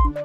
Buenos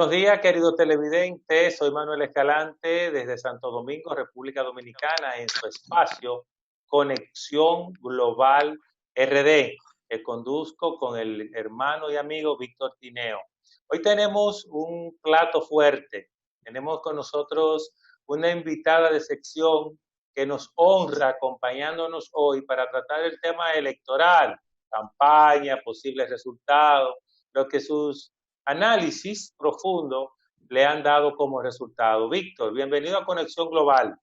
días, queridos televidentes. Soy Manuel Escalante desde Santo Domingo, República Dominicana, en su espacio Conexión Global RD, que conduzco con el hermano y amigo Víctor Tineo. Hoy tenemos un plato fuerte. Tenemos con nosotros una invitada de sección que nos honra acompañándonos hoy para tratar el tema electoral, campaña, posibles resultados, lo que sus análisis profundo le han dado como resultado. Víctor, bienvenido a Conexión Global.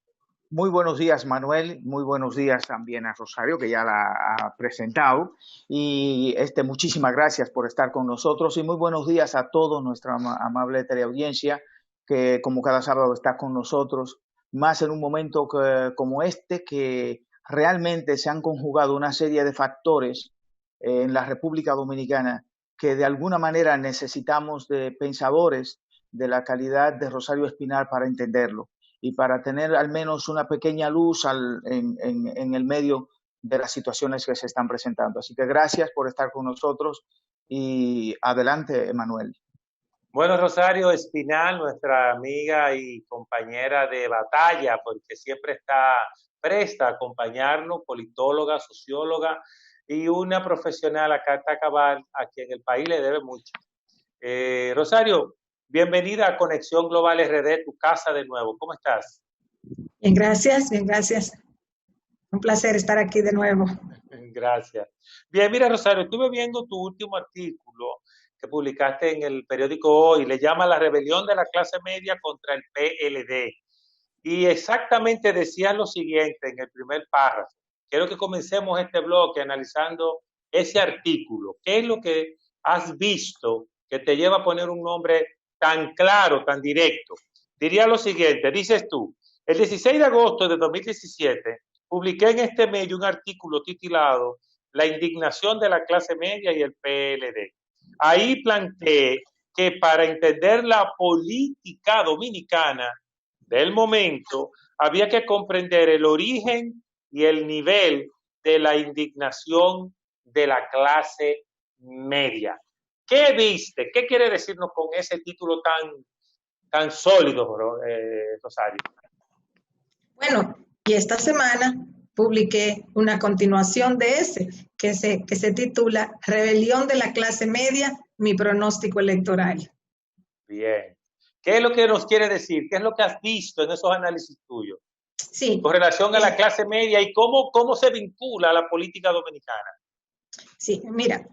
Muy buenos días, Manuel. Muy buenos días también a Rosario, que ya la ha presentado. Y muchísimas gracias por estar con nosotros. Y muy buenos días a toda nuestra amable teleaudiencia, que como cada sábado está con nosotros, más en un momento como este, que realmente se han conjugado una serie de factores en la República Dominicana que de alguna manera necesitamos de pensadores de la calidad de Rosario Espinal para entenderlo y para tener al menos una pequeña luz en el medio de las situaciones que se están presentando. Así que gracias por estar con nosotros y adelante, Emanuel. Bueno, Rosario Espinal, nuestra amiga y compañera de batalla, porque siempre está presta a acompañarnos, politóloga, socióloga y una profesional a carta cabal a quien el país le debe mucho. Rosario, bienvenida a Conexión Global RD, tu casa de nuevo. ¿Cómo estás? Bien, gracias, bien, gracias. Un placer estar aquí de nuevo. Gracias. Bien, mira, Rosario, estuve viendo tu último artículo que publicaste en el periódico Hoy, le llama La rebelión de la clase media contra el PLD. Y exactamente decía lo siguiente en el primer párrafo. Quiero que comencemos este bloque analizando ese artículo. ¿Qué es lo que has visto que te lleva a poner un nombre tan claro, tan directo? Diría lo siguiente, dices tú, el 16 de agosto de 2017 publiqué en este medio un artículo titulado La indignación de la clase media y el PLD. Ahí planteé que para entender la política dominicana del momento había que comprender el origen y el nivel de la indignación de la clase media. ¿Qué viste? ¿Qué quiere decirnos con ese título tan sólido, Rosario? Bueno, y esta semana publiqué una continuación de ese, que se titula Rebelión de la clase media, mi pronóstico electoral. Bien. ¿Qué es lo que nos quiere decir? ¿Qué es lo que has visto en esos análisis tuyos? Sí. Con relación a la clase media y cómo se vincula a la política dominicana. Sí, mira,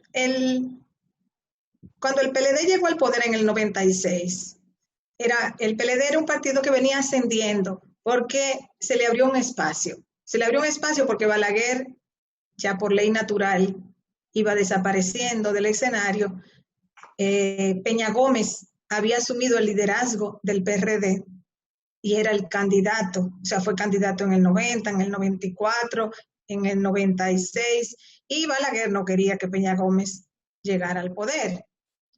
cuando el PLD llegó al poder en el 96, el PLD era un partido que venía ascendiendo porque se le abrió un espacio. Se le abrió un espacio porque Balaguer, ya por ley natural, iba desapareciendo del escenario. Peña Gómez había asumido el liderazgo del PRD y era el candidato, o sea, fue candidato en el 90, en el 94, en el 96, y Balaguer no quería que Peña Gómez llegara al poder.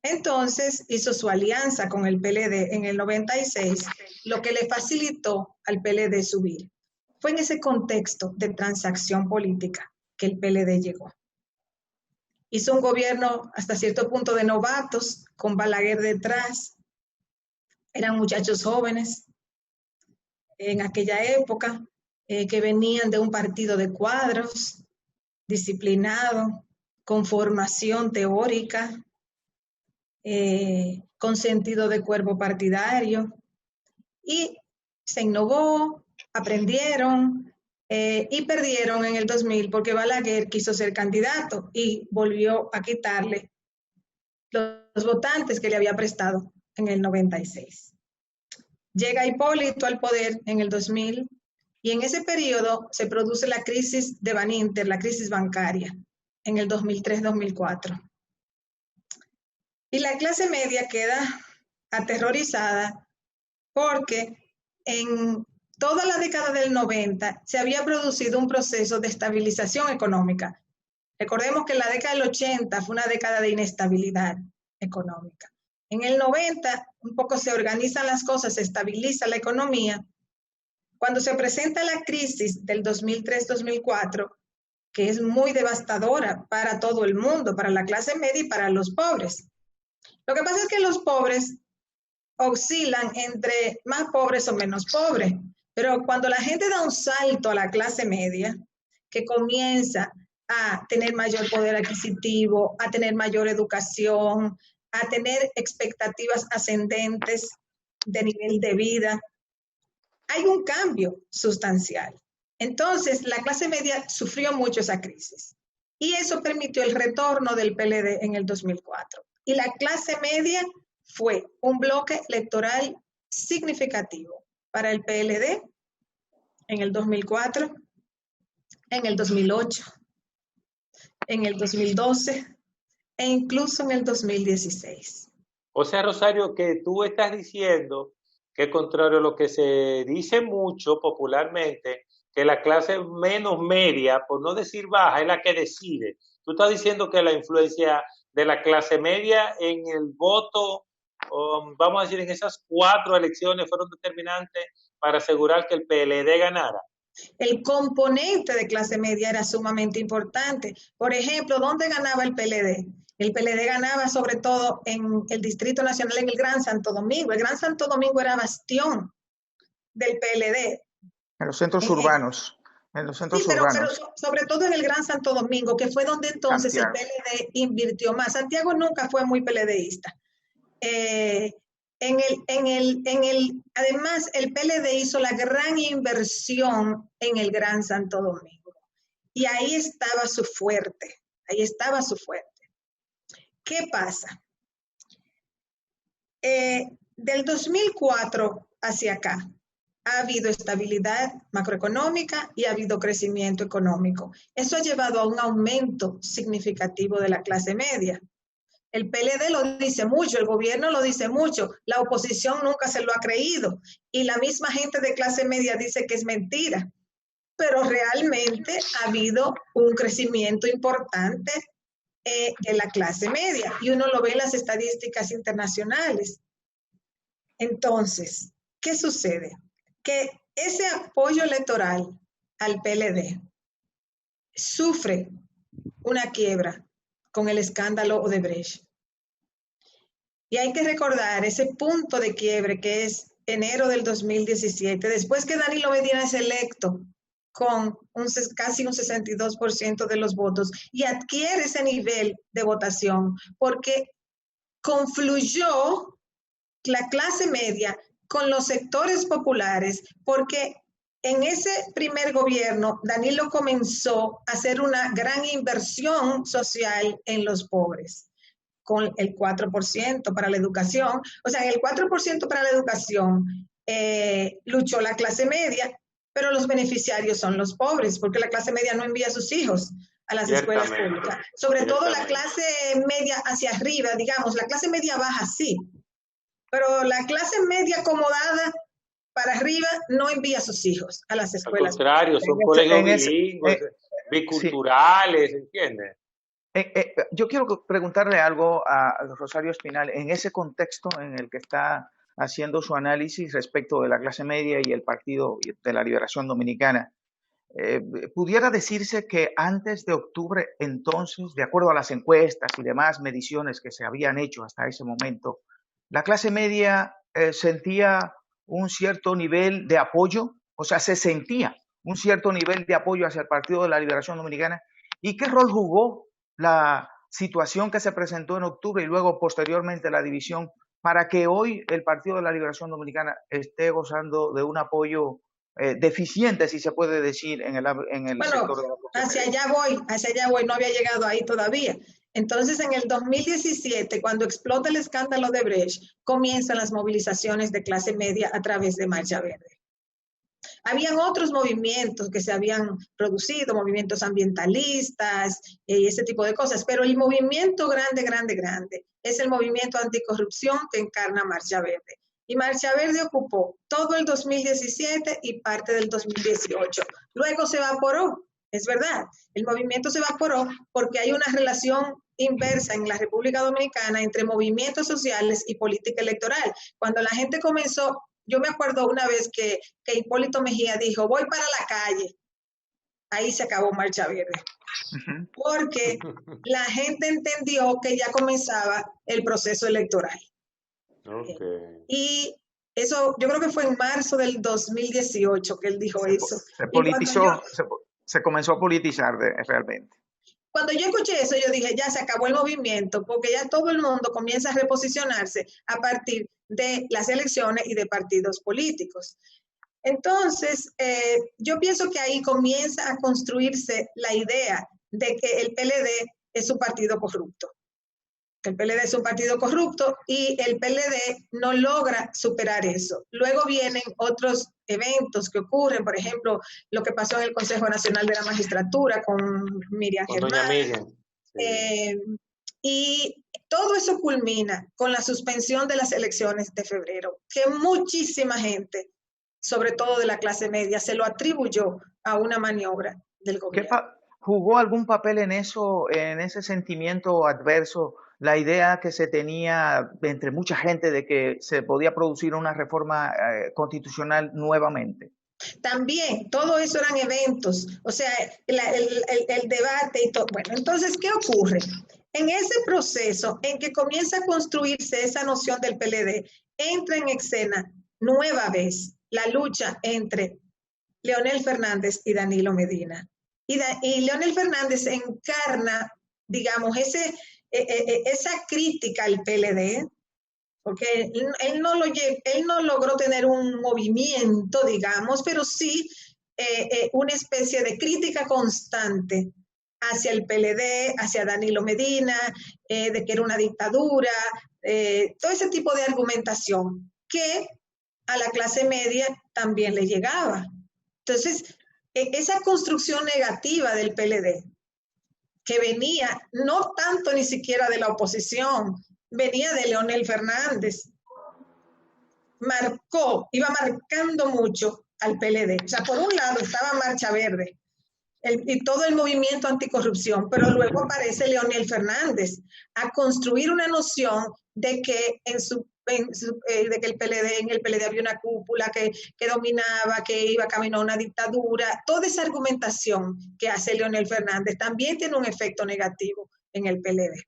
Entonces hizo su alianza con el PLD en el 96, lo que le facilitó al PLD subir. Fue en ese contexto de transacción política que el PLD llegó. Hizo un gobierno hasta cierto punto de novatos, con Balaguer detrás. Eran muchachos jóvenes en aquella época, que venían de un partido de cuadros, disciplinado, con formación teórica, con sentido de cuerpo partidario, y se innovó, aprendieron y perdieron en el 2000 porque Balaguer quiso ser candidato y volvió a quitarle los votantes que le había prestado en el 96. Llega Hipólito al poder en el 2000 y en ese periodo se produce la crisis de Baninter, la crisis bancaria, en el 2003-2004. Y la clase media queda aterrorizada porque en toda la década del 90 se había producido un proceso de estabilización económica. Recordemos que la década del 80 fue una década de inestabilidad económica. En el 90, un poco se organizan las cosas, se estabiliza la economía. Cuando se presenta la crisis del 2003-2004, que es muy devastadora para todo el mundo, para la clase media y para los pobres. Lo que pasa es que los pobres oscilan entre más pobres o menos pobres, pero cuando la gente da un salto a la clase media, que comienza a tener mayor poder adquisitivo, a tener mayor educación, a tener expectativas ascendentes de nivel de vida, hay un cambio sustancial. Entonces, la clase media sufrió mucho esa crisis y eso permitió el retorno del PLD en el 2004. Y la clase media fue un bloque electoral significativo para el PLD en el 2004, en el 2008, en el 2012 e incluso en el 2016. O sea, Rosario, que tú estás diciendo que contrario a lo que se dice mucho popularmente, que la clase menos media, por no decir baja, es la que decide. Tú estás diciendo que la influencia de la clase media en el voto, vamos a decir, en esas 4 elecciones fueron determinantes para asegurar que el PLD ganara. El componente de clase media era sumamente importante. Por ejemplo, ¿dónde ganaba el PLD? El PLD ganaba sobre todo en el Distrito Nacional, en el Gran Santo Domingo. El Gran Santo Domingo era bastión del PLD. En los centros urbanos. En los centros urbanos. Pero sobre todo en el Gran Santo Domingo, que fue donde entonces Santiago. El PLD invirtió más. Santiago nunca fue muy PLDista. Además, el PLD hizo la gran inversión en el Gran Santo Domingo. Y ahí estaba su fuerte. Ahí estaba su fuerte. ¿Qué pasa? Del 2004 hacia acá, ha habido estabilidad macroeconómica y ha habido crecimiento económico. Eso ha llevado a un aumento significativo de la clase media. El PLD lo dice mucho, el gobierno lo dice mucho, la oposición nunca se lo ha creído y la misma gente de clase media dice que es mentira. Pero realmente ha habido un crecimiento importante de la clase media y uno lo ve en las estadísticas internacionales. Entonces, ¿qué sucede? Que ese apoyo electoral al PLD sufre una quiebra con el escándalo Odebrecht. Y hay que recordar ese punto de quiebre que es enero del 2017, después que Danilo Medina es electo con casi un 62% de los votos y adquiere ese nivel de votación porque confluyó la clase media con los sectores populares, porque en ese primer gobierno Danilo comenzó a hacer una gran inversión social en los pobres, con el 4% para la educación. O sea, el 4% para la educación luchó la clase media, pero los beneficiarios son los pobres, porque la clase media no envía a sus hijos a las escuelas públicas. Sobre todo la clase media hacia arriba, digamos, la clase media baja sí, pero la clase media acomodada para arriba no envía a sus hijos a las escuelas. Al contrario, son colegios bilingües, biculturales, ¿entiendes? Yo quiero preguntarle algo a Rosario Espinal en ese contexto en el que está haciendo su análisis respecto de la clase media y el Partido de la Liberación Dominicana. ¿Pudiera decirse que antes de octubre, entonces, de acuerdo a las encuestas y demás mediciones que se habían hecho hasta ese momento, la clase media sentía un cierto nivel de apoyo? O sea, se sentía un cierto nivel de apoyo hacia el Partido de la Liberación Dominicana. ¿Y qué rol jugó la situación que se presentó en octubre y luego posteriormente la división para que hoy el Partido de la Liberación Dominicana esté gozando de un apoyo deficiente, si se puede decir, en el sector de la hacia allá voy, no había llegado ahí todavía. Entonces, en el 2017, cuando explota el escándalo de Brecht, comienzan las movilizaciones de clase media a través de Marcha Verde. Habían otros movimientos que se habían producido, movimientos ambientalistas y ese tipo de cosas, pero el movimiento grande es el movimiento anticorrupción que encarna Marcha Verde. Y Marcha Verde ocupó todo el 2017 y parte del 2018. Luego se evaporó, es verdad, el movimiento se evaporó porque hay una relación inversa en la República Dominicana entre movimientos sociales y política electoral. Cuando la gente comenzó, yo me acuerdo una vez que Hipólito Mejía dijo, voy para la calle. Ahí se acabó Marcha Verde. Porque la gente entendió que ya comenzaba el proceso electoral. Okay. Y eso, yo creo que fue en marzo del 2018 que él dijo eso. Se politizó, se comenzó a politizar realmente. Cuando yo escuché eso, yo dije, ya se acabó el movimiento, porque ya todo el mundo comienza a reposicionarse a partir de las elecciones y de partidos políticos. Entonces, yo pienso que ahí comienza a construirse la idea de que el PLD es un partido corrupto. Que el PLD es un partido corrupto y el PLD no logra superar eso. Luego vienen otros eventos que ocurren, por ejemplo, lo que pasó en el Consejo Nacional de la Magistratura con Miriam Germán. Doña Miriam. Sí. Y todo eso culmina con la suspensión de las elecciones de febrero, que muchísima gente, sobre todo de la clase media, se lo atribuyó a una maniobra del gobierno. ¿Jugó algún papel en eso, en ese sentimiento adverso, la idea que se tenía entre mucha gente de que se podía producir una reforma constitucional nuevamente? También, todo eso eran eventos, o sea, el debate y todo. Bueno, entonces, ¿qué ocurre? En ese proceso en que comienza a construirse esa noción del PLD, entra en escena nueva vez la lucha entre Leonel Fernández y Danilo Medina. Y Leonel Fernández encarna, digamos, esa crítica al PLD, porque él no logró tener un movimiento, digamos, pero sí una especie de crítica constante hacia el PLD, hacia Danilo Medina, de que era una dictadura, todo ese tipo de argumentación que a la clase media también le llegaba. Entonces, esa construcción negativa del PLD, que venía no tanto ni siquiera de la oposición, venía de Leonel Fernández, iba marcando mucho al PLD. O sea, por un lado estaba Marcha Verde y todo el movimiento anticorrupción, pero luego aparece Leonel Fernández a construir una noción de que de que en el PLD había una cúpula que dominaba, que iba camino a una dictadura. Toda esa argumentación que hace Leonel Fernández también tiene un efecto negativo en el PLD.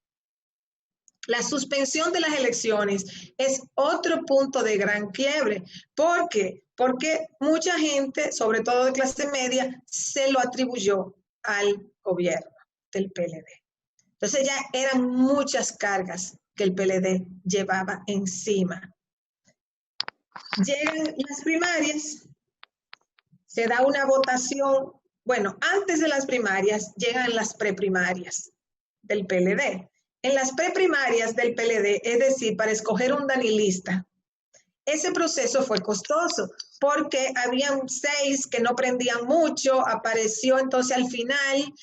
La suspensión de las elecciones es otro punto de gran quiebre. ¿Por qué? Porque mucha gente, sobre todo de clase media, se lo atribuyó al gobierno del PLD. Entonces ya eran muchas cargas que el PLD llevaba encima. Llegan las primarias, se da una votación, bueno, antes de las primarias llegan las preprimarias del PLD. En las preprimarias del PLD, es decir, para escoger un danilista, ese proceso fue costoso porque habían 6 que no prendían mucho, apareció entonces al final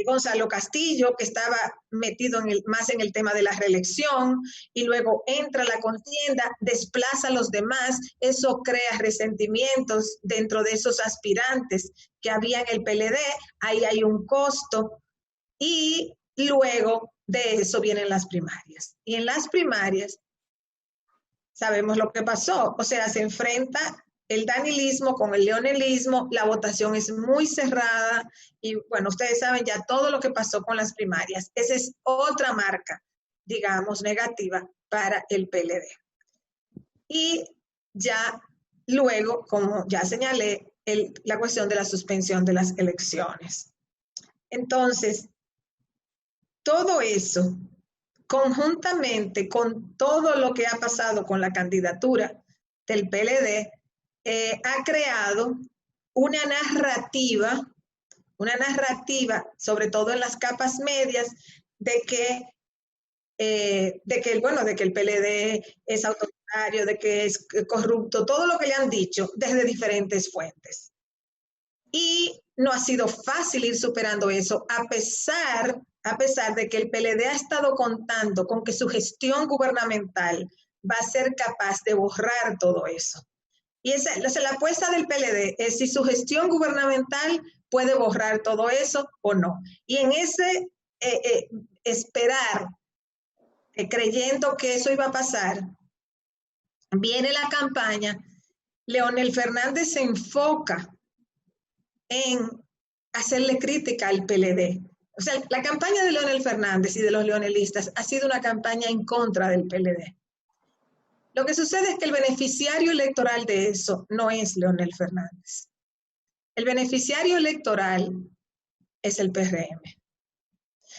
Gonzalo Castillo, que estaba metido más en el tema de la reelección, y luego entra la contienda, desplaza a los demás, eso crea resentimientos dentro de esos aspirantes que había en el PLD, ahí hay un costo, y luego de eso vienen las primarias. Y en las primarias sabemos lo que pasó, o sea, se enfrenta el danilismo con el leonelismo, la votación es muy cerrada y bueno, ustedes saben ya todo lo que pasó con las primarias. Esa es otra marca, digamos, negativa para el PLD. Y ya luego, como ya señalé, la cuestión de la suspensión de las elecciones. Entonces, todo eso, conjuntamente con todo lo que ha pasado con la candidatura del PLD, ha creado una narrativa, sobre todo en las capas medias, de que el PLD es autoritario, de que es corrupto, todo lo que le han dicho desde diferentes fuentes. Y no ha sido fácil ir superando eso, a pesar de que el PLD ha estado contando con que su gestión gubernamental va a ser capaz de borrar todo eso. Y la apuesta del PLD es si su gestión gubernamental puede borrar todo eso o no. Y en esperar, creyendo que eso iba a pasar, viene la campaña, Leonel Fernández se enfoca en hacerle crítica al PLD. O sea, la campaña de Leonel Fernández y de los leonelistas ha sido una campaña en contra del PLD. Lo que sucede es que el beneficiario electoral de eso no es Leonel Fernández. El beneficiario electoral es el PRM.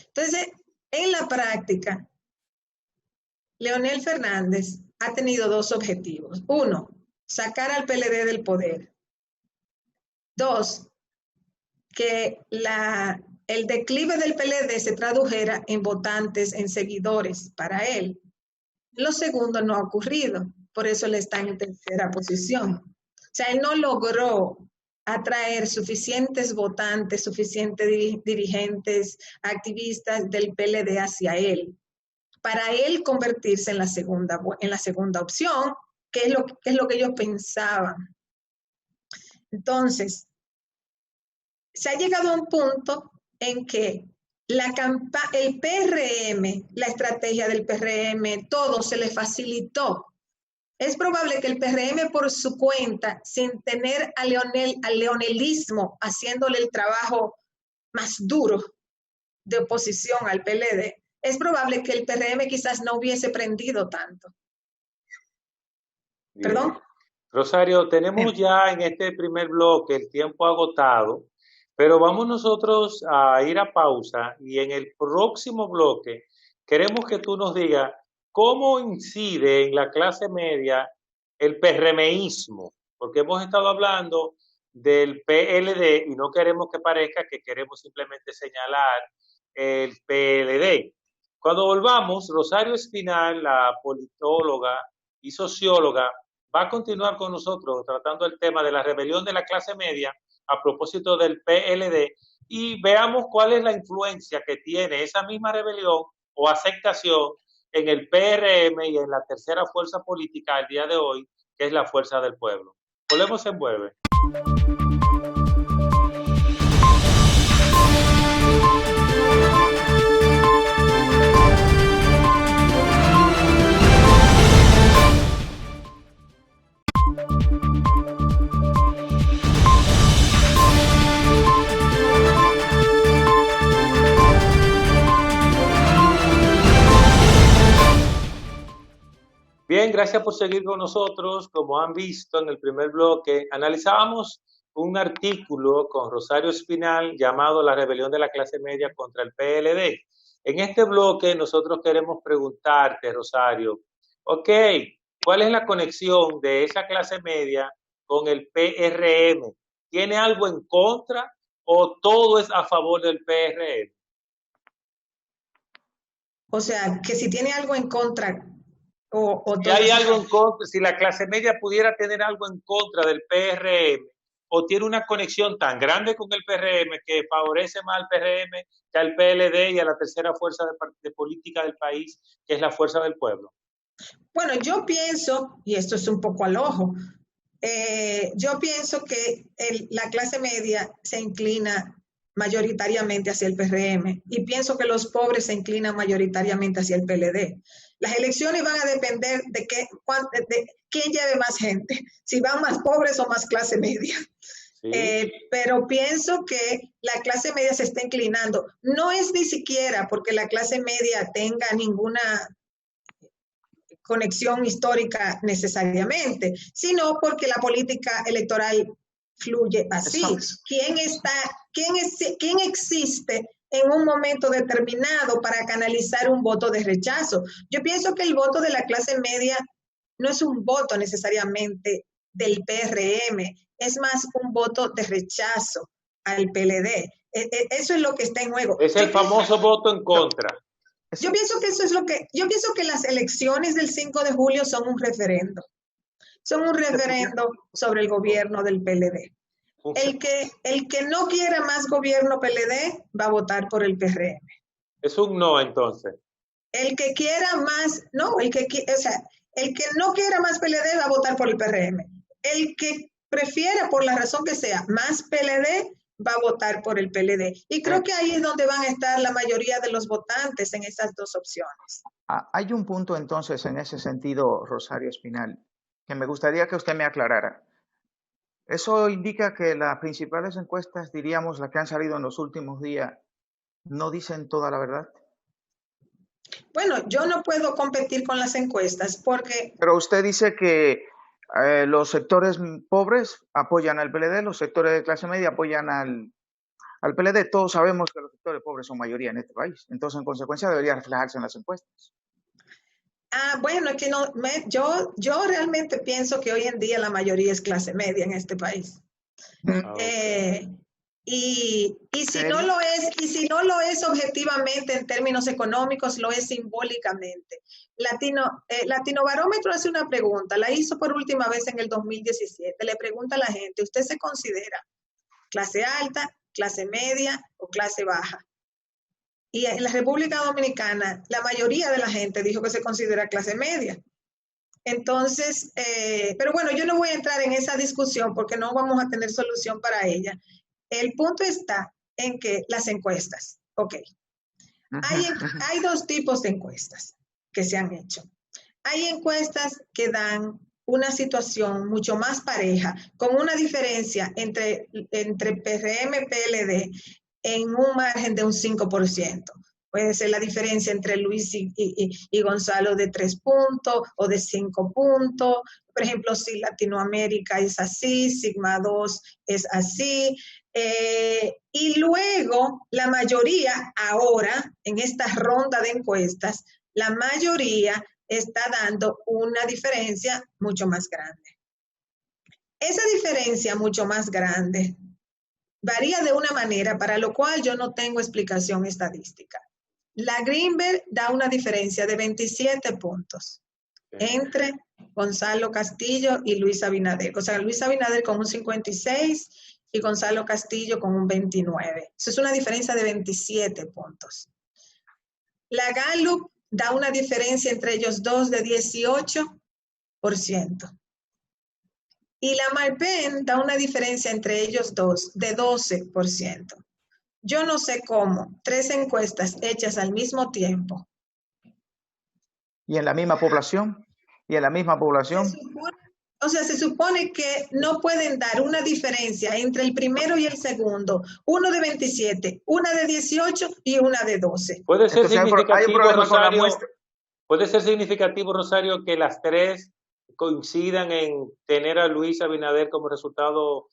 Entonces, en la práctica, Leonel Fernández ha tenido dos objetivos. Uno, sacar al PLD del poder. Dos, que el declive del PLD se tradujera en votantes, en seguidores para él. Lo segundo no ha ocurrido, por eso él está en tercera posición. O sea, él no logró atraer suficientes votantes, suficientes dirigentes, activistas del PLD hacia él, para él convertirse en la segunda opción, que es lo que ellos pensaban. Entonces, se ha llegado a un punto en que el PRM, la estrategia del PRM, todo se le facilitó. Es probable que el PRM por su cuenta, sin tener al leonelismo haciéndole el trabajo más duro de oposición al PLD, es probable que el PRM quizás no hubiese prendido tanto. Bien. ¿Perdón? Rosario, tenemos ya en este primer bloque el tiempo agotado, pero vamos nosotros a ir a pausa y en el próximo bloque queremos que tú nos digas cómo incide en la clase media el PRMismo, porque hemos estado hablando del PLD y no queremos que parezca que queremos simplemente señalar el PLD. Cuando volvamos, Rosario Espinal, la politóloga y socióloga, va a continuar con nosotros tratando el tema de la rebelión de la clase media a propósito del PLD y veamos cuál es la influencia que tiene esa misma rebelión o aceptación en el PRM y en la tercera fuerza política al día de hoy, que es la Fuerza del Pueblo. Volvemos en breve. Bien, gracias por seguir con nosotros. Como han visto en el primer bloque, analizábamos un artículo con Rosario Espinal llamado La rebelión de la clase media contra el PLD. En este bloque nosotros queremos preguntarte, Rosario, ¿cuál es la conexión de esa clase media con el PRM? ¿Tiene algo en contra o todo es a favor del PRM? O sea, que si tiene algo en contra... Si hay algo en contra, si la clase media pudiera tener algo en contra del PRM o tiene una conexión tan grande con el PRM que favorece más al PRM que al PLD y a la tercera fuerza de política del país, que es la Fuerza del Pueblo. Bueno, yo pienso, y esto es un poco al ojo, yo pienso que la clase media se inclina mayoritariamente hacia el PRM y pienso que los pobres se inclinan mayoritariamente hacia el PLD. Las elecciones van a depender de quién lleve más gente, si van más pobres o más clase media. Sí. Pero pienso que la clase media se está inclinando. No es ni siquiera porque la clase media tenga ninguna conexión histórica necesariamente, sino porque la política electoral fluye así. ¿Quién existe en un momento determinado para canalizar un voto de rechazo? Yo pienso que el voto de la clase media no es un voto necesariamente del PRM, es más un voto de rechazo al PLD. Eso es lo que está en juego. Es el famoso voto en contra. Yo pienso que eso es yo pienso que las elecciones del 5 de julio son un referendo. Son un referendo sobre el gobierno del PLD. El que no quiera más gobierno PLD va a votar por el PRM. Es un no, entonces. El que quiera más, no, el que no quiera más PLD va a votar por el PRM. El que prefiera, por la razón que sea, más PLD va a votar por el PLD. Y creo que ahí es donde van a estar la mayoría de los votantes en esas dos opciones. Hay un punto entonces en ese sentido, Rosario Espinal, que me gustaría que usted me aclarara. Eso indica que las principales encuestas, diríamos, las que han salido en los últimos días, no dicen toda la verdad. Bueno, yo no puedo competir con las encuestas porque... Pero usted dice que los sectores pobres apoyan al PLD, los sectores de clase media apoyan al PLD. Todos sabemos que los sectores pobres son mayoría en este país. Entonces, en consecuencia, debería reflejarse en las encuestas. Bueno, es que no, yo realmente pienso que hoy en día la mayoría es clase media en este país. Y si no lo es, y si no lo es objetivamente en términos económicos, lo es simbólicamente. Latino Barómetro hace una pregunta, la hizo por última vez en el 2017. Le pregunta a la gente, ¿usted se considera clase alta, clase media o clase baja? Y en la República Dominicana, la mayoría de la gente dijo que se considera clase media. Entonces, pero bueno, yo no voy a entrar en esa discusión porque no vamos a tener solución para ella. El punto está en que las encuestas, ok, hay dos tipos de encuestas que se han hecho. Hay encuestas que dan una situación mucho más pareja, con una diferencia entre PRM y PLD en un margen de un 5%. Puede ser la diferencia entre Luis y Gonzalo de 3 puntos o de 5 puntos. Por ejemplo, si Latinoamérica es así, Sigma 2 es así. Y luego, la mayoría ahora, en esta ronda de encuestas, la mayoría está dando una diferencia mucho más grande. Esa diferencia mucho más grande varía de una manera para lo cual yo no tengo explicación estadística. La Greenberg da una diferencia de 27 puntos entre Gonzalo Castillo y Luis Abinader. O sea, Luis Abinader con un 56 y Gonzalo Castillo con un 29. Eso es una diferencia de 27 puntos. La Gallup da una diferencia entre ellos dos de 18%. Y la Marpen da una diferencia entre ellos dos de 12%. Yo no sé cómo 3 encuestas hechas al mismo tiempo. ¿Y en la misma población? Se supone que no pueden dar una diferencia entre el primero y el segundo. Uno de 27, una de 18 y una de 12. Puede ser significativo, Rosario, puede ser significativo, Rosario, que las 3 coincidan en tener a Luis Abinader como resultado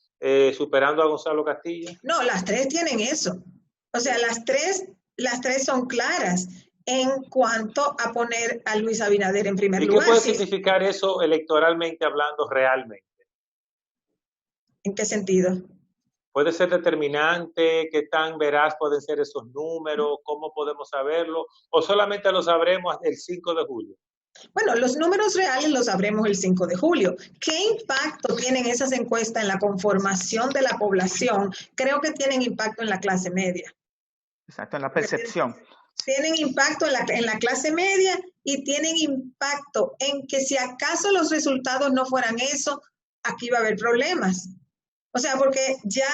superando a Gonzalo Castillo. No, las 3 tienen eso. O sea, las tres son claras en cuanto a poner a Luis Abinader en primer lugar. ¿Y qué puede significar eso electoralmente hablando realmente? ¿En qué sentido? ¿Puede ser determinante? ¿Qué tan veraz pueden ser esos números? ¿Cómo podemos saberlo? ¿O solamente lo sabremos el 5 de julio? Bueno, los números reales los sabremos el 5 de julio. ¿Qué impacto tienen esas encuestas en la conformación de la población? Creo que tienen impacto en la clase media. Exacto, en la percepción. Tienen impacto en la clase media y tienen impacto en que si acaso los resultados no fueran eso, aquí va a haber problemas. O sea, porque ya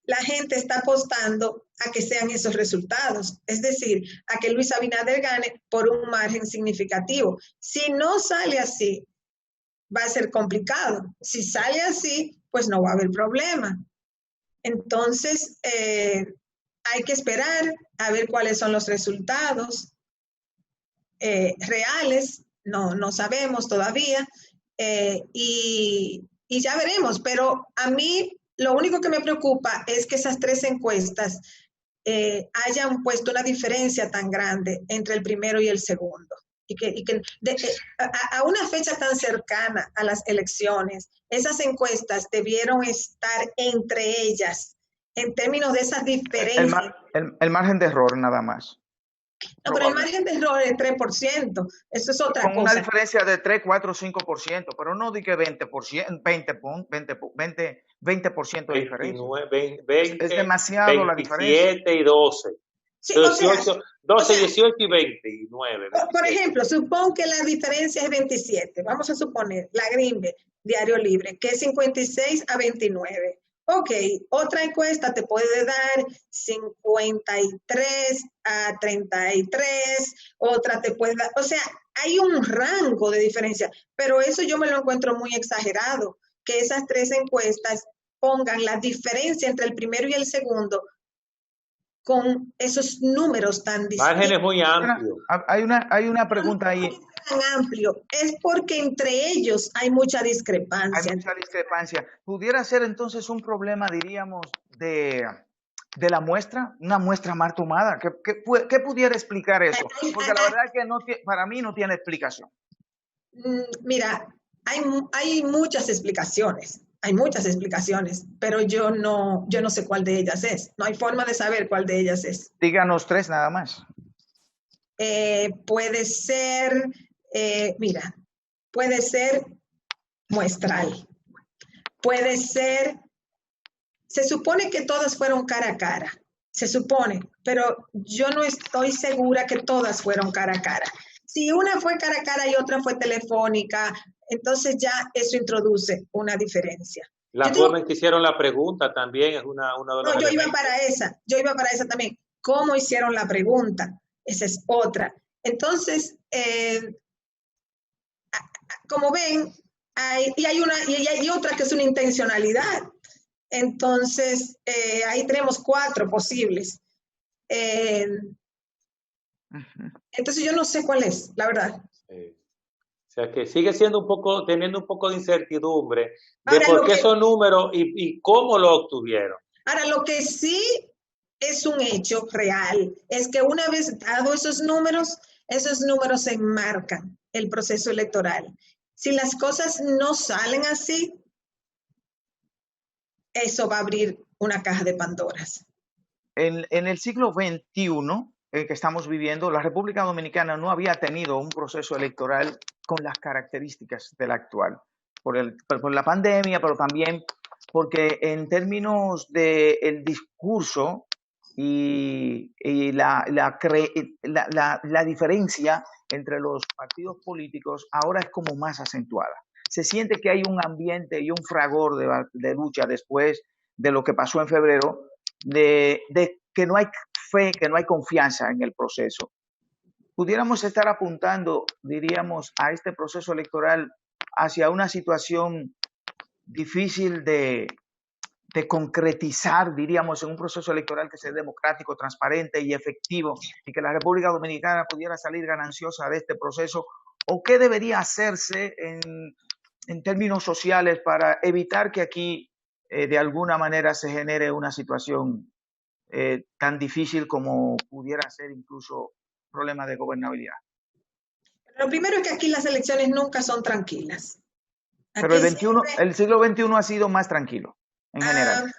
la gente está apostando a que sean esos resultados, es decir, a que Luis Abinader gane por un margen significativo. Si no sale así, va a ser complicado. Si sale así, pues no va a haber problema. Entonces, hay que esperar a ver cuáles son los resultados reales, no sabemos todavía, y ya veremos, pero a mí lo único que me preocupa es que esas 3 encuestas hayan puesto una diferencia tan grande entre el primero y el segundo. A una fecha tan cercana a las elecciones, esas encuestas debieron estar entre ellas en términos de esas diferencias. El margen de error nada más. No, pero el margen de error es 3%. Eso es otra cosa. Con una diferencia de 3, 4, 5%, pero no di que 20%, 20% de diferencia. 20, es demasiado 27 la diferencia. 27 y 12. Sí, 12, 18 y 29. Por ejemplo, supón que la diferencia es 27. Vamos a suponer la Greenberg, Diario Libre, que es 56 a 29. Ok, otra encuesta te puede dar 53 a 33, otra te puede dar, o sea, hay un rango de diferencia, pero eso yo me lo encuentro muy exagerado, que esas 3 encuestas pongan la diferencia entre el primero y el segundo con esos números tan distintos. Márgenes muy amplios. Hay una pregunta ahí. No es tan amplio, es porque entre ellos hay mucha discrepancia. Hay mucha discrepancia. ¿Pudiera ser entonces un problema, diríamos, de la muestra? ¿Una muestra mal tomada? ¿Qué pudiera explicar eso? Porque la verdad es que para mí no tiene explicación. Mira, hay muchas explicaciones. Hay muchas explicaciones, pero yo no sé cuál de ellas es. No hay forma de saber cuál de ellas es. Díganos 3 nada más. Puede ser, mira, puede ser muestral. Puede ser, se supone que todas fueron cara a cara. Se supone, pero yo no estoy segura que todas fueron cara a cara. Si una fue cara a cara y otra fue telefónica, entonces ya eso introduce una diferencia. La forma en que hicieron la pregunta también es uno de los yo iba para esa también. ¿Cómo hicieron la pregunta? Esa es otra. Entonces, como ven, hay otra que es una intencionalidad. Entonces, ahí tenemos 4 posibles. Entonces, yo no sé cuál es, la verdad. O sea, que sigue siendo teniendo un poco de incertidumbre de por qué esos números y cómo lo obtuvieron. Ahora, lo que sí es un hecho real es que una vez dado esos números se enmarcan el proceso electoral. Si las cosas no salen así, eso va a abrir una caja de Pandoras. En el siglo XXI que estamos viviendo, la República Dominicana no había tenido un proceso electoral con las características del actual, por la pandemia, pero también porque en términos del discurso y la diferencia entre los partidos políticos ahora es como más acentuada. Se siente que hay un ambiente y un fragor de lucha después de lo que pasó en febrero, de que no hay fe, que no hay confianza en el proceso. Pudiéramos estar apuntando, diríamos, a este proceso electoral hacia una situación difícil de concretizar, diríamos, en un proceso electoral que sea democrático, transparente y efectivo, y que la República Dominicana pudiera salir gananciosa de este proceso, o qué debería hacerse en términos sociales para evitar que aquí de alguna manera se genere una situación tan difícil como pudiera ser incluso problema de gobernabilidad. Lo primero es que aquí las elecciones nunca son tranquilas. Aquí pero el siglo XXI ha sido más tranquilo, en general.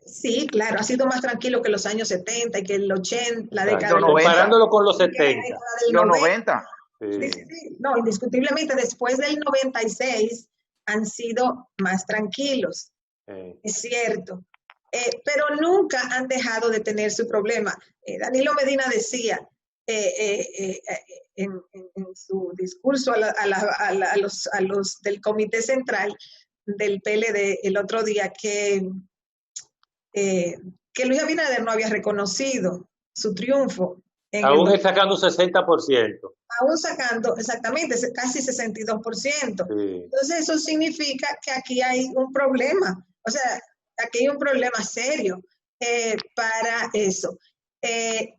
Sí, claro, ha sido más tranquilo que los años 70 y que el 80, la década del 90. Comparándolo con los 70. Los 90. Sí. Sí. No, indiscutiblemente después del 96 han sido más tranquilos. Es cierto. Pero nunca han dejado de tener su problema. Danilo Medina decía en su discurso a los del Comité Central del PLD el otro día que Luis Abinader no había reconocido su triunfo. Aún sacando 60%. Aún sacando, exactamente, casi 62%. Sí. Entonces eso significa que aquí hay un problema. O sea, aquí hay un problema serio para eso.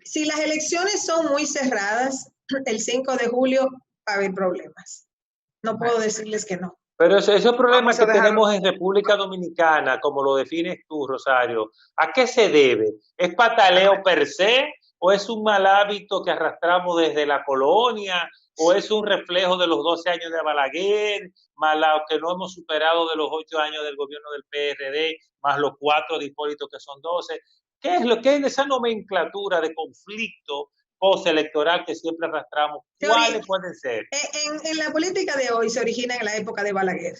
Si las elecciones son muy cerradas, el 5 de julio va a haber problemas. No puedo decirles que no. Pero esos problemas que tenemos en República Dominicana, como lo defines tú, Rosario, ¿a qué se debe? ¿Es pataleo per se? ¿O es un mal hábito que arrastramos desde la colonia? ¿O es un reflejo de los 12 años de Balaguer, más lo que no hemos superado de los 8 años del gobierno del PRD, más los 4 de Hipólito que son 12? ¿Qué es lo que es esa nomenclatura de conflicto postelectoral que siempre arrastramos? ¿Cuáles pueden ser? En la política de hoy se origina en la época de Balaguer.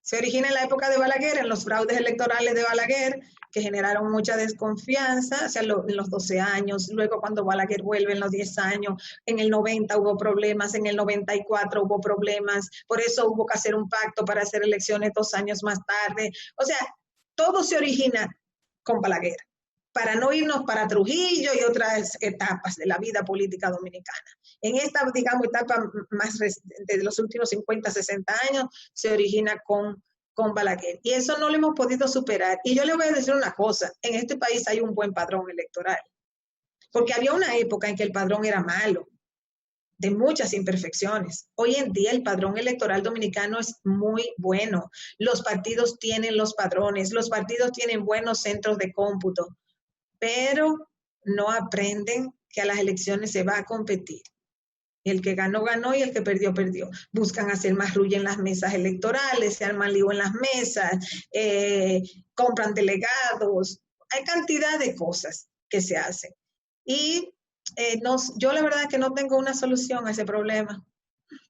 Se origina en la época de Balaguer, en los fraudes electorales de Balaguer, que generaron mucha desconfianza, o sea, en los 12 años, luego cuando Balaguer vuelve en los 10 años, en el 90 hubo problemas, en el 94 hubo problemas, por eso hubo que hacer un pacto para hacer elecciones 2 años más tarde. O sea, todo se origina con Balaguer, para no irnos para Trujillo y otras etapas de la vida política dominicana. En esta, digamos, etapa más de los últimos 50, 60 años, se origina con Balaguer. Y eso no lo hemos podido superar. Y yo le voy a decir una cosa, en este país hay un buen padrón electoral, porque había una época en que el padrón era malo, de muchas imperfecciones. Hoy en día el padrón electoral dominicano es muy bueno. Los partidos tienen los padrones, los partidos tienen buenos centros de cómputo, pero no aprenden que a las elecciones se va a competir. El que ganó, ganó y el que perdió, perdió. Buscan hacer más ruido en las mesas electorales, se arman lío en las mesas, compran delegados. Hay cantidad de cosas que se hacen. Y yo la verdad que no tengo una solución a ese problema.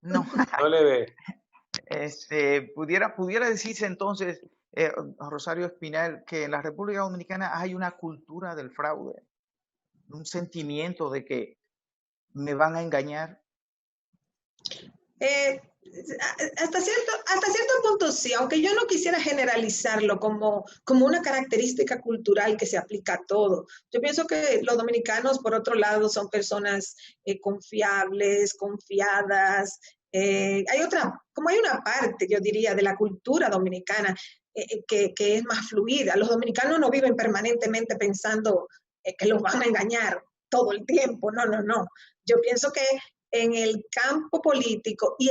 No, No le ve. pudiera decirse entonces, Rosario Espinal, que en la República Dominicana hay una cultura del fraude, un sentimiento de que me van a engañar. Hasta cierto punto sí, aunque yo no quisiera generalizarlo como una característica cultural que se aplica a todo. Yo pienso que los dominicanos, por otro lado, son personas confiables, confiadas. Hay una parte, yo diría, de la cultura dominicana que es más fluida. Los dominicanos no viven permanentemente pensando que los van a engañar todo el tiempo. No. Yo pienso que en el campo político y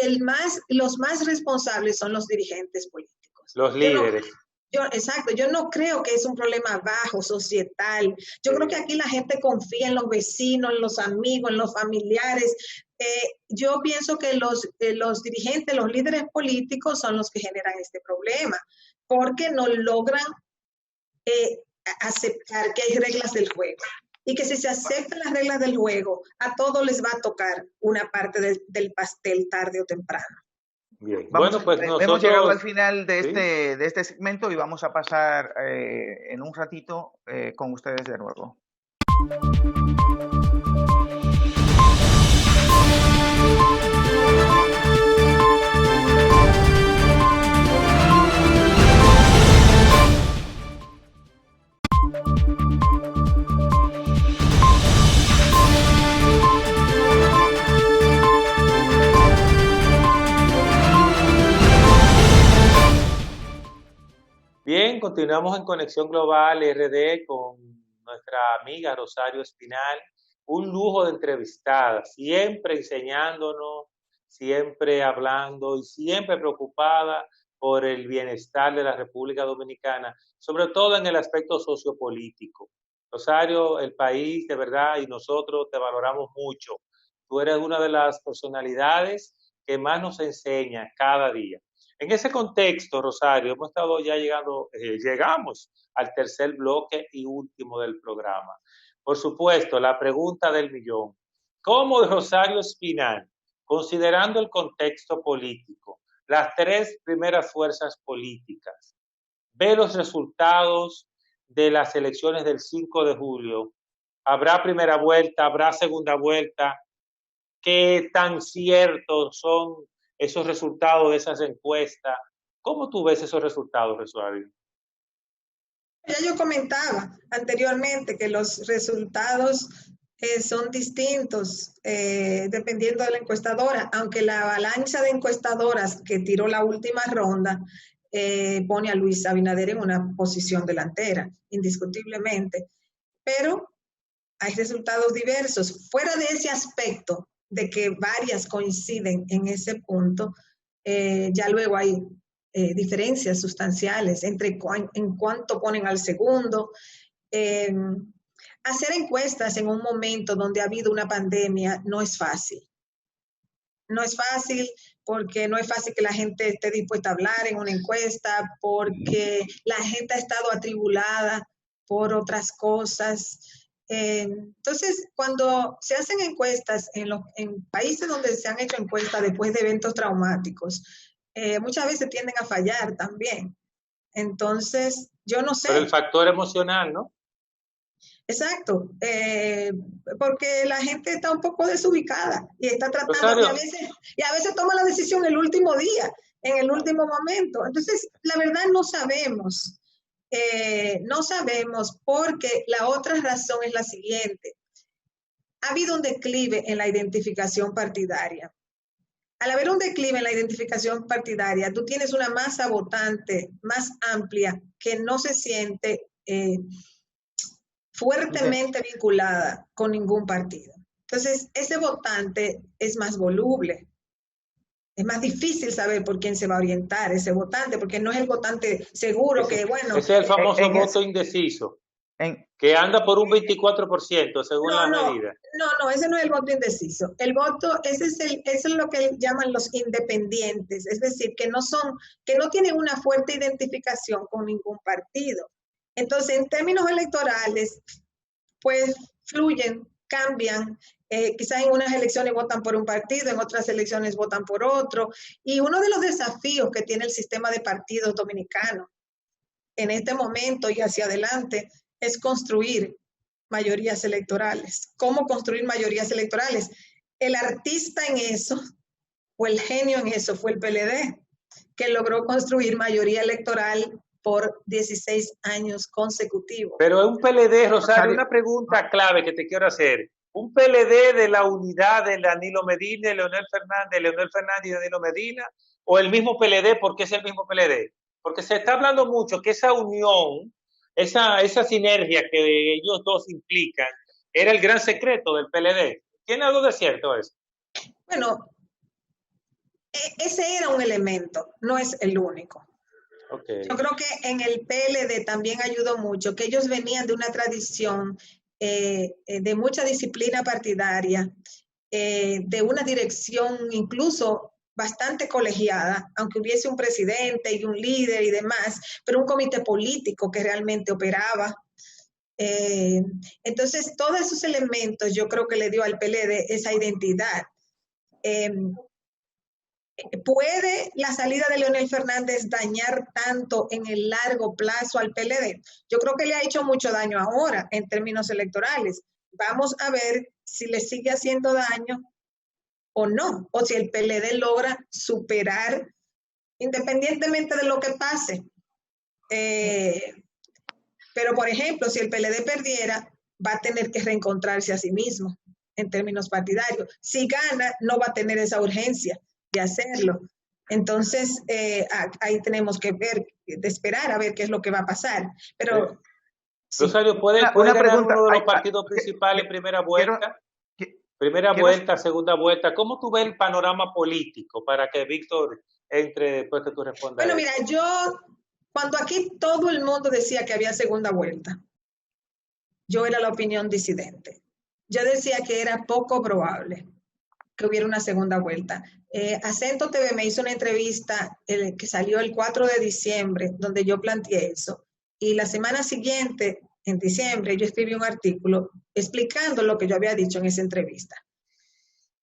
los más responsables son los dirigentes políticos. Los líderes. Exacto, yo no creo que es un problema bajo, societal. Yo creo que aquí la gente confía en los vecinos, en los amigos, en los familiares. Yo pienso que los dirigentes, los líderes políticos son los que generan este problema, porque no logran aceptar que hay reglas del juego. Y que si se aceptan las reglas del juego, a todos les va a tocar una parte del pastel tarde o temprano. Bien. Bueno, pues nosotros hemos llegado al final de este segmento y vamos a pasar en un ratito con ustedes de nuevo. Bien, continuamos en Conexión Global RD con nuestra amiga Rosario Espinal. Un lujo de entrevistada, siempre enseñándonos, siempre hablando y siempre preocupada por el bienestar de la República Dominicana, sobre todo en el aspecto sociopolítico. Rosario, el país de verdad y nosotros te valoramos mucho. Tú eres una de las personalidades que más nos enseña cada día. En ese contexto, Rosario, hemos estado ya llegamos al tercer bloque y último del programa. Por supuesto, la pregunta del millón. ¿Cómo Rosario Espinal, considerando el contexto político, las tres primeras fuerzas políticas, ve los resultados de las elecciones del 5 de julio? ¿Habrá primera vuelta? ¿Habrá segunda vuelta? ¿Qué tan ciertos son esos resultados de esas encuestas? ¿Cómo tú ves esos resultados, Rosario? Ya yo comentaba anteriormente que los resultados son distintos dependiendo de la encuestadora, aunque la avalancha de encuestadoras que tiró la última ronda pone a Luis Abinader en una posición delantera, indiscutiblemente, pero hay resultados diversos. Fuera de ese aspecto de que varias coinciden en ese punto, ya luego hay diferencias sustanciales en cuánto ponen al segundo. Hacer encuestas en un momento donde ha habido una pandemia no es fácil. No es fácil porque no es fácil que la gente esté dispuesta a hablar en una encuesta, porque la gente ha estado atribulada por otras cosas. Entonces, cuando se hacen encuestas en países donde se han hecho encuestas después de eventos traumáticos, muchas veces tienden a fallar también. Entonces, yo no sé. Pero el factor emocional, ¿no? Exacto, porque la gente está un poco desubicada y está tratando, y a veces toma la decisión el último día, en el último momento. Entonces, la verdad no sabemos No sabemos, porque la otra razón es la siguiente. Ha habido un declive en la identificación partidaria. Al haber un declive en la identificación partidaria, tú tienes una masa votante más amplia que no se siente fuertemente vinculada con ningún partido. Entonces, ese votante es más voluble. Es más difícil saber por quién se va a orientar ese votante, porque no es el votante seguro que, bueno... Ese es el famoso voto indeciso, que anda por un 24% según las medidas. No, ese no es el voto indeciso. El voto, eso es lo que llaman los independientes, es decir, que no tienen una fuerte identificación con ningún partido. Entonces, en términos electorales, pues fluyen, cambian. Quizás en unas elecciones votan por un partido, en otras elecciones votan por otro. Y uno de los desafíos que tiene el sistema de partidos dominicano en este momento y hacia adelante es construir mayorías electorales. ¿Cómo construir mayorías electorales? El artista en eso, o el genio en eso, fue el PLD, que logró construir mayoría electoral por 16 años consecutivos. Pero es un PLD, Rosario, una pregunta clave que te quiero hacer. ¿Un PLD de la unidad de Danilo Medina y Leonel Fernández y Danilo Medina? ¿O el mismo PLD porque es el mismo PLD? Porque se está hablando mucho que esa unión, esa sinergia que ellos dos implican, era el gran secreto del PLD. ¿Tiene algo de cierto eso? Bueno, ese era un elemento, no es el único. Okay. Yo creo que en el PLD también ayudó mucho, que ellos venían de una tradición de mucha disciplina partidaria, de una dirección incluso bastante colegiada, aunque hubiese un presidente y un líder y demás, pero un comité político que realmente operaba. Entonces, todos esos elementos yo creo que le dio al PLD esa identidad. ¿Puede la salida de Leonel Fernández dañar tanto en el largo plazo al PLD? Yo creo que le ha hecho mucho daño ahora en términos electorales. Vamos a ver si le sigue haciendo daño o no, o si el PLD logra superar independientemente de lo que pase. Pero, por ejemplo, si el PLD perdiera, va a tener que reencontrarse a sí mismo en términos partidarios. Si gana, no va a tener esa urgencia de hacerlo. Entonces, ahí tenemos que ver, de esperar a ver qué es lo que va a pasar. Pero, sí. Rosario, ¿puede ganar uno de los partidos principales en primera vuelta? Primera vuelta, segunda vuelta. ¿Cómo tú ves el panorama político para que Víctor entre después que tú respondas? Bueno, mira, cuando aquí todo el mundo decía que había segunda vuelta, yo era la opinión disidente. Yo decía que era poco probable que hubiera una segunda vuelta. Acento TV me hizo una entrevista que salió el 4 de diciembre, donde yo planteé eso. Y la semana siguiente, en diciembre, yo escribí un artículo explicando lo que yo había dicho en esa entrevista.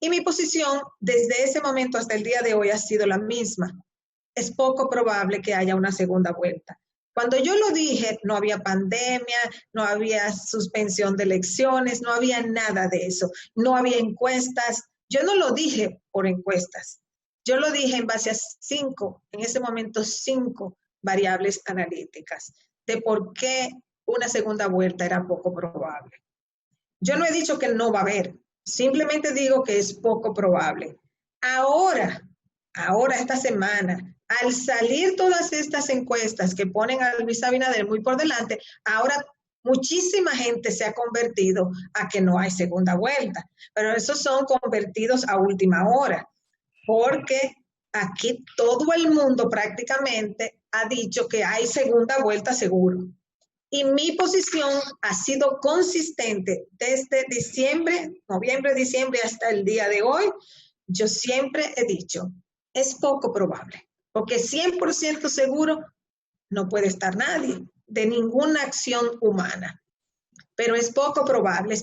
Y mi posición desde ese momento hasta el día de hoy ha sido la misma. Es poco probable que haya una segunda vuelta. Cuando yo lo dije, no había pandemia, no había suspensión de elecciones, no había nada de eso, no había encuestas. Yo no lo dije por encuestas, yo lo dije en base a en ese momento 5 variables analíticas de por qué una segunda vuelta era poco probable. Yo no he dicho que no va a haber, simplemente digo que es poco probable. Ahora esta semana, al salir todas estas encuestas que ponen a Luis Abinader muy por delante, ahora muchísima gente se ha convertido a que no hay segunda vuelta, pero esos son convertidos a última hora, porque aquí todo el mundo prácticamente ha dicho que hay segunda vuelta seguro. Y mi posición ha sido consistente desde noviembre, diciembre hasta el día de hoy. Yo siempre he dicho, es poco probable, porque 100% seguro no puede estar nadie de ninguna acción humana. Pero es poco probable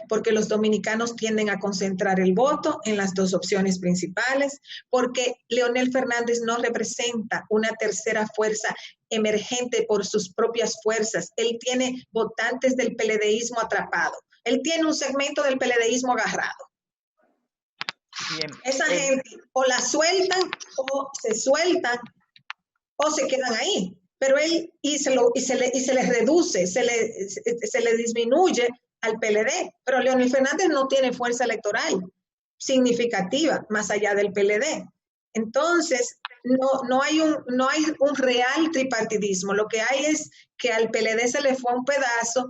porque los dominicanos tienden a concentrar el voto en las 2 opciones principales, porque Leonel Fernández no representa una tercera fuerza emergente por sus propias fuerzas. Él tiene votantes del PLDismo atrapado. Él tiene un segmento del PLDismo agarrado. Bien. Esa gente o la sueltan o se quedan ahí. pero él, y se le reduce, se le disminuye al PLD, pero Leonel Fernández no tiene fuerza electoral significativa más allá del PLD. Entonces, no hay un real tripartidismo. Lo que hay es que al PLD se le fue un pedazo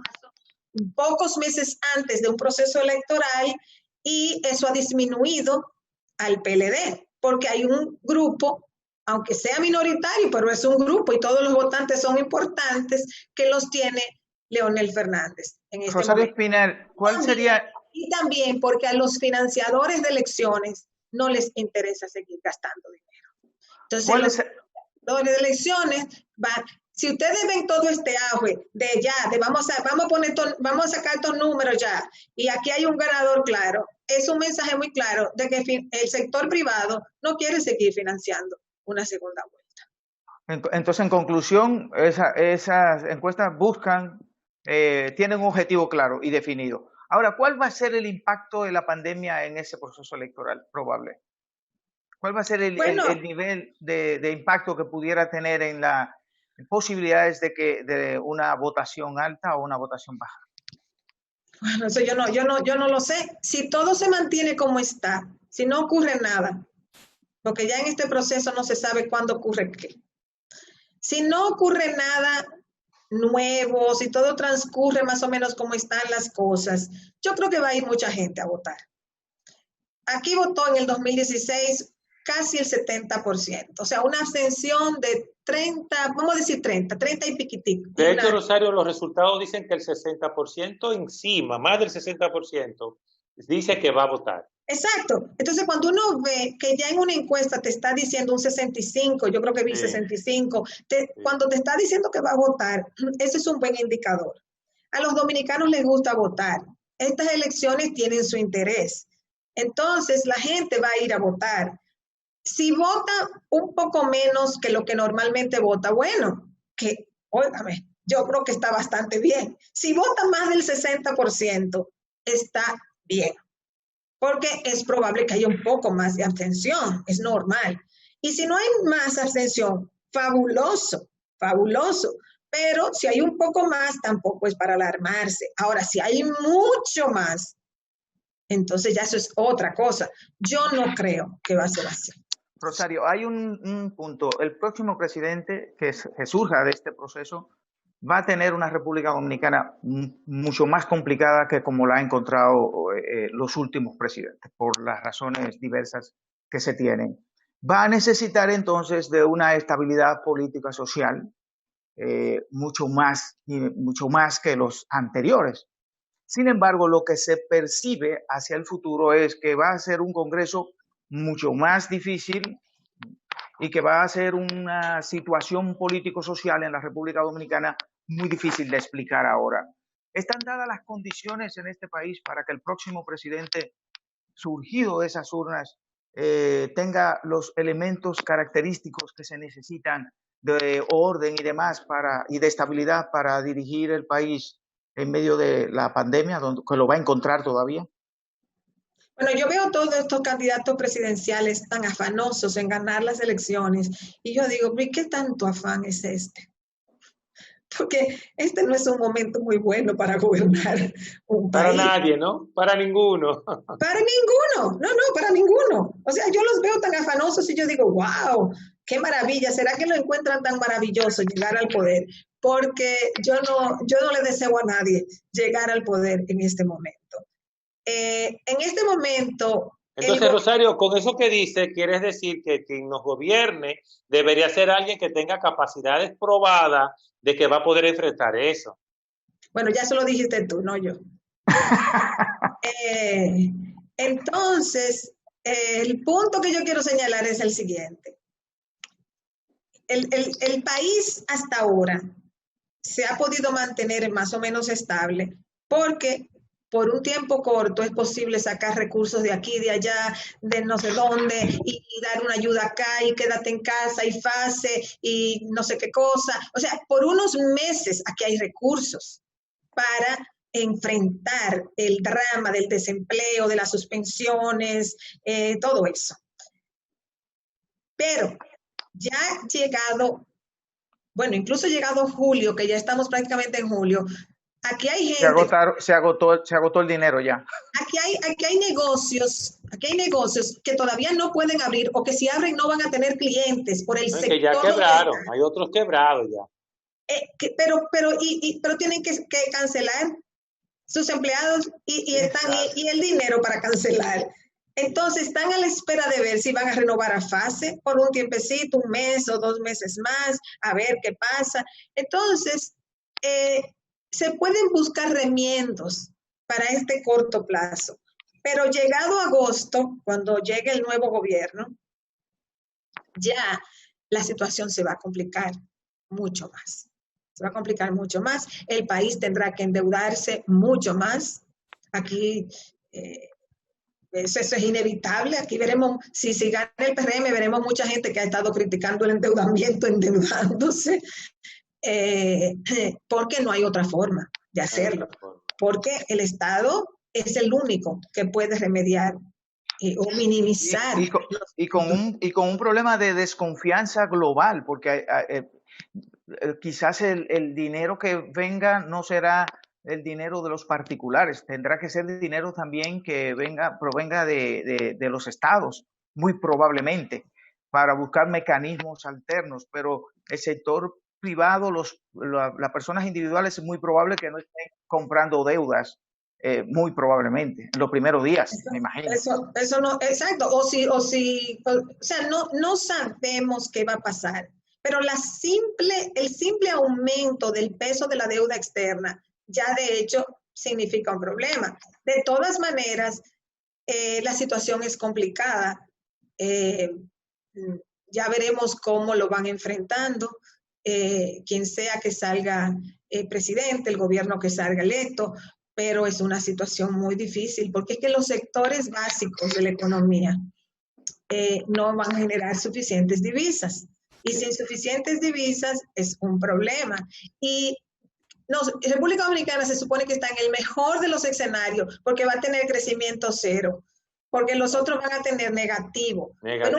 pocos meses antes de un proceso electoral y eso ha disminuido al PLD, porque hay un grupo, aunque sea minoritario, pero es un grupo y todos los votantes son importantes, que los tiene Leonel Fernández en este Rosario momento. Espinel, ¿cuál sería? Y también porque a los financiadores de elecciones no les interesa seguir gastando dinero. Entonces, los financiadores de elecciones van, si ustedes ven todo este auge de ya, de vamos a sacar estos números ya, y aquí hay un ganador claro, es un mensaje muy claro de que el sector privado no quiere seguir financiando una segunda vuelta. Entonces, en conclusión, esas encuestas tienen un objetivo claro y definido. Ahora, ¿cuál va a ser el impacto de la pandemia en ese proceso electoral probable? ¿Cuál va a ser el nivel de impacto que pudiera tener en las posibilidades de una votación alta o una votación baja? Bueno, eso yo no lo sé. Si todo se mantiene como está, si no ocurre nada, porque ya en este proceso no se sabe cuándo ocurre qué. Si no ocurre nada nuevo, si todo transcurre más o menos como están las cosas, yo creo que va a ir mucha gente a votar. Aquí votó en el 2016 casi el 70%, o sea, una abstención de 30, vamos a decir 30 y piquitico. De hecho, Rosario, los resultados dicen que el 60% encima, más del 60%, dice que va a votar. Exacto. Entonces, cuando uno ve que ya en una encuesta te está diciendo un 65, yo creo que vi 65, cuando te está diciendo que va a votar, ese es un buen indicador. A los dominicanos les gusta votar. Estas elecciones tienen su interés. Entonces, la gente va a ir a votar. Si vota un poco menos que lo que normalmente vota, bueno, óigame, yo creo que está bastante bien. Si vota más del 60%, está bien, porque es probable que haya un poco más de abstención, es normal. Y si no hay más abstención, fabuloso, fabuloso. Pero si hay un poco más, tampoco es para alarmarse. Ahora, si hay mucho más, entonces ya eso es otra cosa. Yo no creo que va a ser así. Rosario, hay un punto. El próximo presidente que surja de este proceso va a tener una República Dominicana mucho más complicada que como la ha encontrado los últimos presidentes, por las razones diversas que se tienen. Va a necesitar entonces de una estabilidad política social mucho más que los anteriores. Sin embargo, lo que se percibe hacia el futuro es que va a ser un Congreso mucho más difícil y que va a ser una situación político-social en la República Dominicana muy difícil de explicar ahora. ¿Están dadas las condiciones en este país para que el próximo presidente surgido de esas urnas tenga los elementos característicos que se necesitan de orden y demás y de estabilidad para dirigir el país en medio de la pandemia, que lo va a encontrar todavía? Bueno, yo veo todos estos candidatos presidenciales tan afanosos en ganar las elecciones y yo digo, ¿qué tanto afán es este? Porque este no es un momento muy bueno para gobernar un país. Para nadie, ¿no? Para ninguno. Para ninguno, no, para ninguno. O sea, yo los veo tan afanosos y yo digo, wow, qué maravilla, ¿será que lo encuentran tan maravilloso llegar al poder? Porque yo no le deseo a nadie llegar al poder en este momento. En este momento... Entonces, Rosario, con eso que dice, quieres decir que quien nos gobierne debería ser alguien que tenga capacidades probadas de que va a poder enfrentar eso. Bueno, ya eso lo dijiste tú, no yo. Entonces, el punto que yo quiero señalar es el siguiente. El país hasta ahora se ha podido mantener más o menos estable porque por un tiempo corto es posible sacar recursos de aquí, de allá, de no sé dónde, y dar una ayuda acá, y quédate en casa, y fase, y no sé qué cosa. O sea, por unos meses aquí hay recursos para enfrentar el drama del desempleo, de las suspensiones, todo eso. Pero ya ha llegado bueno, incluso llegado julio, que ya estamos prácticamente en julio, aquí hay gente... Se agotó el dinero ya. Aquí hay negocios que todavía no pueden abrir o que si abren no van a tener clientes por el sector. Que ya quebraron, hay otros quebrados ya. Pero tienen que cancelar sus empleados y el dinero para cancelar. Entonces están a la espera de ver si van a renovar a fase por un tiempecito, un mes o 2 meses más, a ver qué pasa. Entonces, se pueden buscar remiendos para este corto plazo. Pero llegado agosto, cuando llegue el nuevo gobierno, ya la situación se va a complicar mucho más. Se va a complicar mucho más. El país tendrá que endeudarse mucho más. Aquí eso es inevitable. Aquí veremos, si gana el PRM, veremos mucha gente que ha estado criticando el endeudamiento, endeudándose, porque no hay otra forma de hacerlo. Porque el Estado es el único que puede remediar o minimizar. Y con un problema de desconfianza global, porque quizás el dinero que venga no será el dinero de los particulares, tendrá que ser el dinero también que provenga de los estados, muy probablemente, para buscar mecanismos alternos, pero el sector privado, las personas individuales, es muy probable que no estén comprando deudas, muy probablemente, en los primeros días, me imagino. Eso no, exacto, o sea, no sabemos qué va a pasar, pero el simple aumento del peso de la deuda externa ya de hecho significa un problema. De todas maneras, la situación es complicada. Ya veremos cómo lo van enfrentando. Quien sea que salga presidente, el gobierno que salga electo, pero es una situación muy difícil porque es que los sectores básicos de la economía no van a generar suficientes divisas. Y sin suficientes divisas es un problema. Y República Dominicana se supone que está en el mejor de los escenarios porque va a tener crecimiento cero, porque los otros van a tener negativo. Pero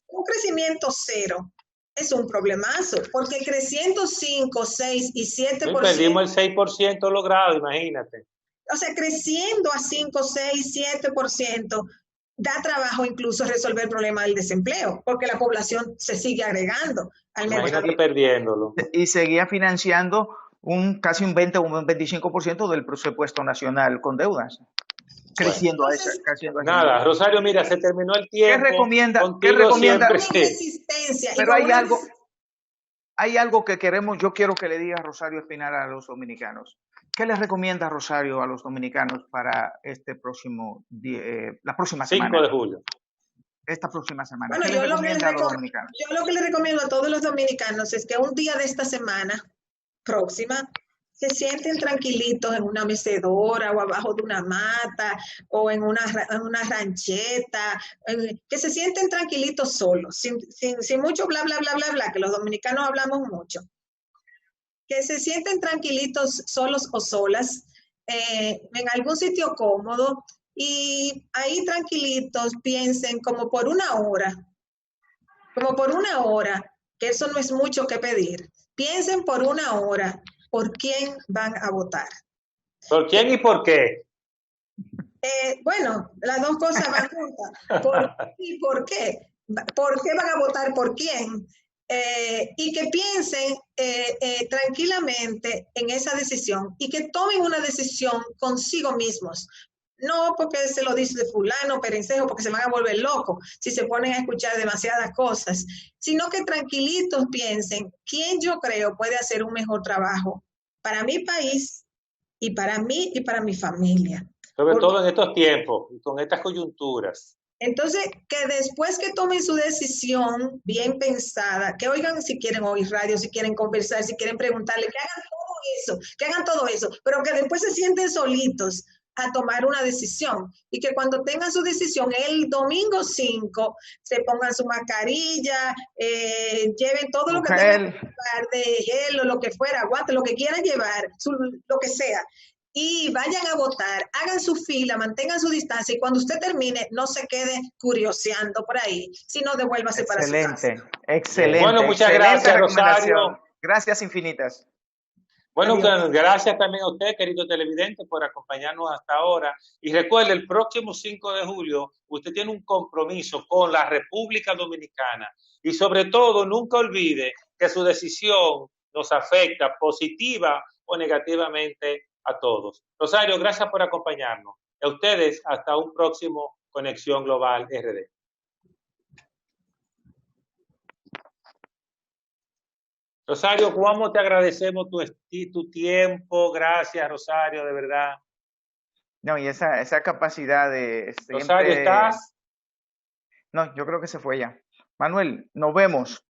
un crecimiento cero es un problemazo, porque creciendo 5, 6 y 7%... Perdimos el 6% logrado, imagínate. O sea, creciendo a 5, 6, 7%, da trabajo incluso resolver el problema del desempleo, porque la población se sigue agregando al mercado. Imagínate perdiéndolo. Y seguía financiando casi un 20 o un 25% del presupuesto nacional con deudas. Creciendo a esa. Nada, Rosario, mira, se terminó el tiempo. ¿Qué recomienda? Pero hay algo que yo quiero que le diga Rosario Espinal a los dominicanos. ¿Qué les recomienda Rosario a los dominicanos para la próxima semana? 5 de julio. Esta próxima semana. Bueno, ¿Qué les recomienda a los dominicanos? Yo lo que les recomiendo a todos los dominicanos es que un día de esta semana próxima se sienten tranquilitos en una mecedora o abajo de una mata o en una rancheta, que se sienten tranquilitos solos, sin mucho bla, bla, bla, bla, bla, que los dominicanos hablamos mucho. Que se sienten tranquilitos solos o solas en algún sitio cómodo y ahí tranquilitos piensen como por una hora, que eso no es mucho que pedir. Piensen por una hora por quién van a votar. ¿Por quién y por qué? Bueno, las dos cosas van juntas. ¿Por qué? ¿Por qué van a votar por quién? Y que piensen tranquilamente en esa decisión y que tomen una decisión consigo mismos. No porque se lo dice fulano, perencejo, porque se van a volver locos si se ponen a escuchar demasiadas cosas, sino que tranquilitos piensen quién yo creo puede hacer un mejor trabajo para mi país y para mí y para mi familia. Sobre todo en estos tiempos y con estas coyunturas. Entonces, que después que tomen su decisión bien pensada, que oigan si quieren oír radio, si quieren conversar, si quieren preguntarle, que hagan todo eso, pero que después se sienten solitos a tomar una decisión y que cuando tengan su decisión el domingo 5 se pongan su mascarilla, lleven todo lo que tengan que llevar de gel o lo que fuera, guante, lo que quieran llevar, lo que sea, y vayan a votar, hagan su fila, mantengan su distancia y cuando usted termine no se quede curioseando por ahí, sino devuélvase para su casa. Excelente. Bueno, muchas gracias, Rosario. Gracias infinitas. Bueno, Adiós. gracias también a usted, querido televidente, por acompañarnos hasta ahora. Y recuerde, el próximo 5 de julio, usted tiene un compromiso con la República Dominicana. Y sobre todo, nunca olvide que su decisión nos afecta positiva o negativamente a todos. Rosario, gracias por acompañarnos. A ustedes, hasta un próximo Conexión Global RD. Rosario, ¿cómo te agradecemos tu tiempo? Gracias, Rosario, de verdad. No, y esa capacidad de Rosario, siempre... ¿estás? No, yo creo que se fue ya. Manuel, nos vemos.